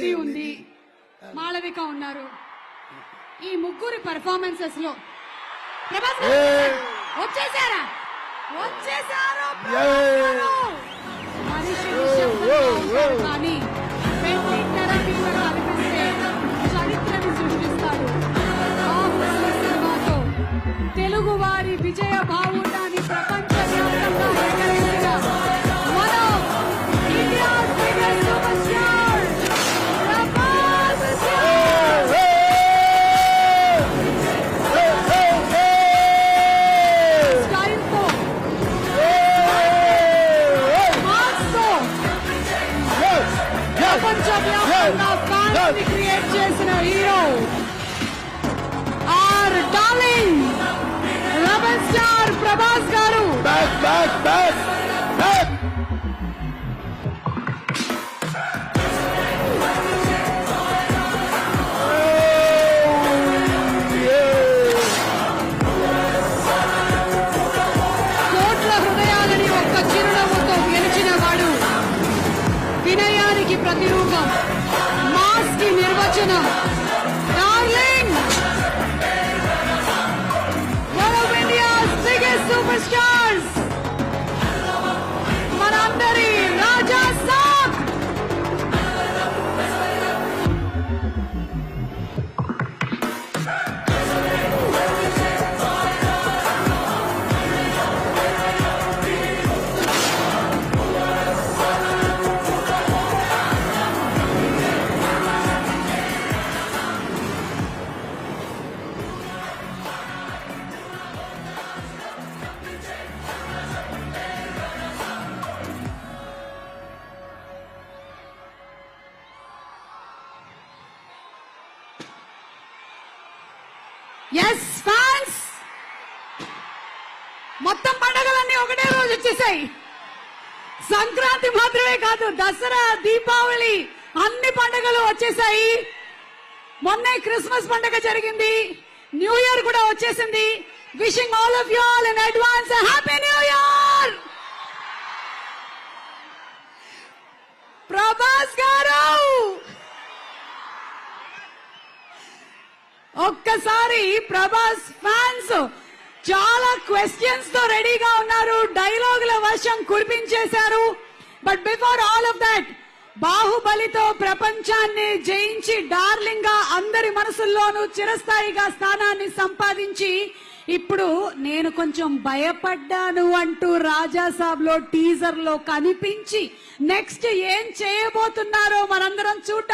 శృతి ఉంది, మాళవిక ఉన్నారు. ఈ ముగ్గురు పర్ఫార్మెన్సెస్ లో ప్రభాస్ వచ్చేసారా? మనిషి కానీ పెళ్లిన్నర పిల్లలు కనిపిస్తే చరిత్రని సృష్టిస్తాడు. సినిమాతో తెలుగు వారి విజయ భావుడాన్ని ప్రపంచ వ్యాప్తంగా ఎగరేసిన మనం India's biggest super star Prabhas స్టైల్తో మాస్తో ప్రపంచ వ్యాప్తంగా ఫ్యాన్స్ ని క్రియేట్ చేసిన hero our darling rebel star Prabhas గారు. కోట్ల హృదయాలని ఒక్క చిరునవ్వుతో గెలిచిన వాడు, వినయానికి ప్రతిరూపం, మాస్ కి నిర్వచనం, darling one of India's biggest super stars, మనందరి రాజా సాబ్. ఎస్ ఫ్యాన్స్, మొత్తం పండుగలన్నీ ఒకటే రోజు వచ్చేసాయి. సంక్రాంతి మాత్రమే కాదు, దసరా, దీపావళి అన్ని పండుగలు వచ్చేసాయి. మొన్నే క్రిస్మస్ పండుగ జరిగింది, న్యూ ఇయర్ కూడా వచ్చేసింది. Wishing all of you all in advance happy new year. Prabhas గారు ఒక్కసారి ప్రభాస్ ఫ్యాన్స్ చాలా క్వశ్చన్స్ తో రెడీగా ఉన్నారు, డైలాగుల వర్షం కురిపించేశారు. But before all of that, బాహుబలితో ప్రపంచాన్ని జయించి డార్లింగ్ గా అందరి మనసుల్లోనూ చిరస్థాయిగా స్థానాన్ని సంపాదించి ఇప్పుడు నేను కొంచెం భయపడ్డాను అంటూ రాజాసాబ్ లో టీజర్ లో కనిపించి నెక్స్ట్ ఏం చేయబోతున్నారో మనందరం చూడటానికి